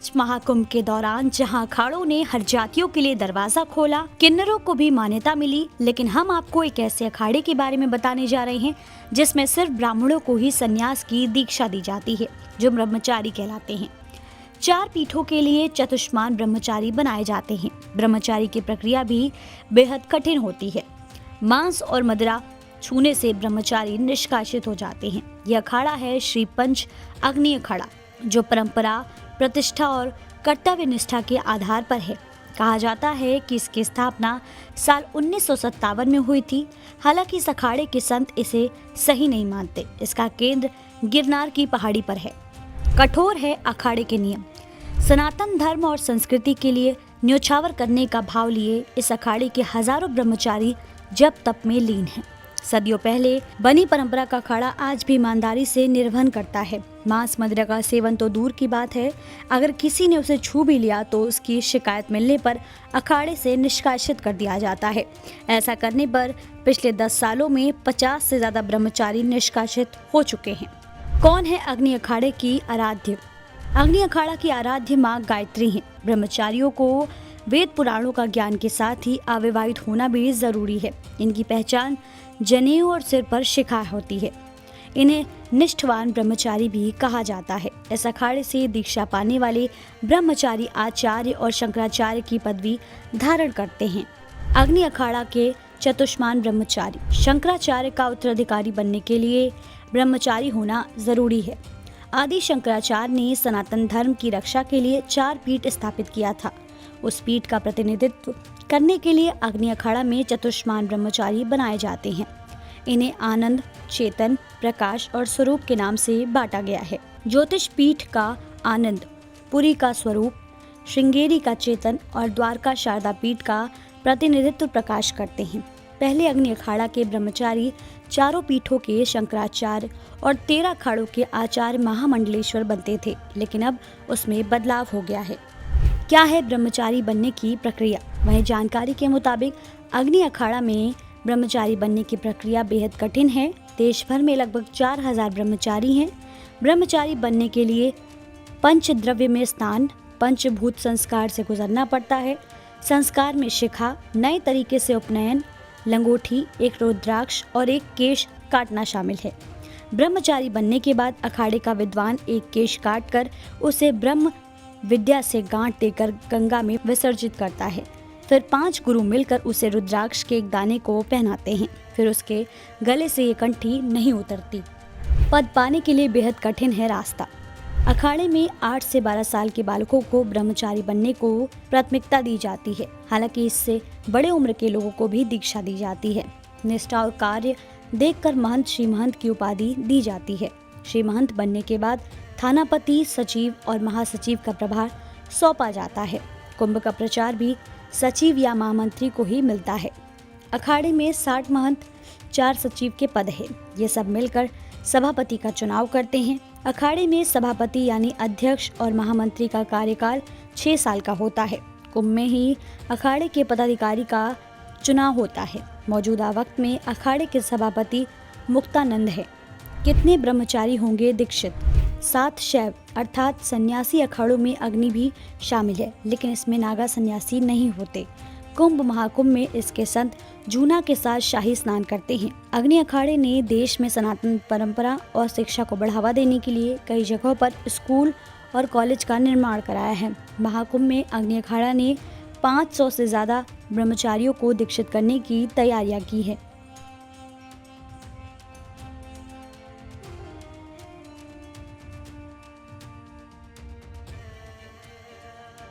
पांच महाकुंभ के दौरान जहां अखाड़ों ने हर जातियों के लिए दरवाजा खोला, किन्नरों को भी मान्यता मिली, लेकिन हम आपको एक ऐसे अखाड़े के बारे में बताने जा रहे हैं जिसमें सिर्फ ब्राह्मणों को ही संन्यास की दीक्षा दी जाती है, जो ब्रह्मचारी कहलाते हैं। 4 पीठों के लिए चतुष्मान ब्रह्मचारी बनाए जाते हैं। ब्रह्मचारी की प्रक्रिया भी बेहद कठिन होती है। मांस और मदिरा छूने से ब्रह्मचारी निष्कासित हो जाते हैं। यह अखाड़ा है श्री पंच अग्नि अखाड़ा, जो परंपरा, प्रतिष्ठा और कर्तव्य निष्ठा के आधार पर है। कहा जाता है कि इसकी स्थापना साल 1957 में हुई थी। हालांकि इस अखाड़े के संत इसे सही नहीं मानते। इसका केंद्र गिरनार की पहाड़ी पर है। कठोर है अखाड़े के नियम। सनातन धर्म और संस्कृति के लिए न्योछावर करने का भाव लिए इस अखाड़े के हजारों ब्रह्मचारी जप तप में लीन हैं। सदियों पहले बनी परंपरा का अखाड़ा आज भी ईमानदारी से निर्वहन करता है। मांस मदिरा का सेवन तो दूर की बात है, अगर किसी ने उसे छू भी लिया तो उसकी शिकायत मिलने पर अखाड़े से निष्कासित कर दिया जाता है। ऐसा करने पर पिछले 10 सालों में 50 से ज्यादा ब्रह्मचारी निष्कासित हो चुके हैं। कौन है अग्नि अखाड़े की आराध्य? अग्नि अखाड़ा की आराध्य माँ गायत्री हैं। ब्रह्मचारियों को वेद पुराणों का ज्ञान के साथ ही अविवाहित होना भी जरूरी है। इनकी पहचान जनेऊ और सिर पर शिखा होती है। इन्हें निष्ठवान ब्रह्मचारी भी कहा जाता है। इस अखाड़े से दीक्षा पाने वाले ब्रह्मचारी आचार्य और शंकराचार्य की पदवी धारण करते हैं। अग्नि अखाड़ा के चतुष्मान ब्रह्मचारी। शंकराचार्य का उत्तराधिकारी बनने के लिए ब्रह्मचारी होना जरूरी है। आदि शंकराचार्य ने सनातन धर्म की रक्षा के लिए 4 पीठ स्थापित किया था। उस पीठ का प्रतिनिधित्व करने के लिए अग्नि अखाड़ा में चतुष्मान ब्रह्मचारी बनाए जाते हैं। इन्हें आनंद, चेतन, प्रकाश और स्वरूप के नाम से बांटा गया है। ज्योतिष पीठ का आनंद, पुरी का स्वरूप, श्रृंगेरी का चेतन और द्वारका शारदा पीठ का प्रतिनिधित्व प्रकाश करते हैं। पहले अग्नि अखाड़ा के ब्रह्मचारी चारों पीठों के शंकराचार्य और 13 अखाड़ों के आचार्य महामंडलेश्वर बनते थे, लेकिन अब उसमें बदलाव हो गया है। क्या है ब्रह्मचारी बनने की प्रक्रिया? वहीं जानकारी के मुताबिक अग्नि अखाड़ा में ब्रह्मचारी बनने की प्रक्रिया बेहद कठिन है। देश भर में लगभग 4000 ब्रह्मचारी हैं। ब्रह्मचारी बनने के लिए पंचद्रव्य में स्नान, पंचभूत संस्कार से गुजरना पड़ता है। संस्कार में शिखा, नए तरीके से उपनयन, लंगोटी, एक रुद्राक्ष और एक केश काटना शामिल है। ब्रह्मचारी बनने के बाद अखाड़े का विद्वान एक केश काटकर उसे ब्रह्म विद्या से गांठ देकर गंगा में विसर्जित करता है। फिर 5 गुरु मिलकर उसे रुद्राक्ष के एक दाने को पहनाते हैं। फिर उसके गले से ये कंठी नहीं उतरती। पद पाने के लिए बेहद कठिन है रास्ता। अखाड़े में 8 से 12 साल के बालकों को ब्रह्मचारी बनने को प्राथमिकता दी जाती है। हालांकि इससे बड़े उम्र के लोगों को भी दीक्षा दी जाती है। निष्ठा और कार्य देखकर महंत श्री महंत की उपाधि दी जाती है। श्री महंत बनने के बाद थानापति, सचिव और महासचिव का प्रभार सौंपा जाता है। कुंभ का प्रचार भी सचिव या महामंत्री को ही मिलता है। अखाड़े में 60 महंत, 4 सचिव के पद है। ये सब मिलकर सभापति का चुनाव करते हैं। अखाड़े में सभापति यानी अध्यक्ष और महामंत्री का कार्यकाल 6 साल का होता है। कुंभ में ही अखाड़े के पदाधिकारी का चुनाव होता है। मौजूदा वक्त में अखाड़े के सभापति मुक्तानंद है। कितने ब्रह्मचारी होंगे दीक्षित? 7 शैव अर्थात सन्यासी अखाड़ों में अग्नि भी शामिल है, लेकिन इसमें नागा सन्यासी नहीं होते। कुंभ महाकुंभ में इसके संत जूना के साथ शाही स्नान करते हैं। अग्नि अखाड़े ने देश में सनातन परंपरा और शिक्षा को बढ़ावा देने के लिए कई जगहों पर स्कूल और कॉलेज का निर्माण कराया है। महाकुंभ में अग्नि अखाड़ा ने 500 से ज्यादा ब्रह्मचारियों को दीक्षित करने की तैयारियां की है।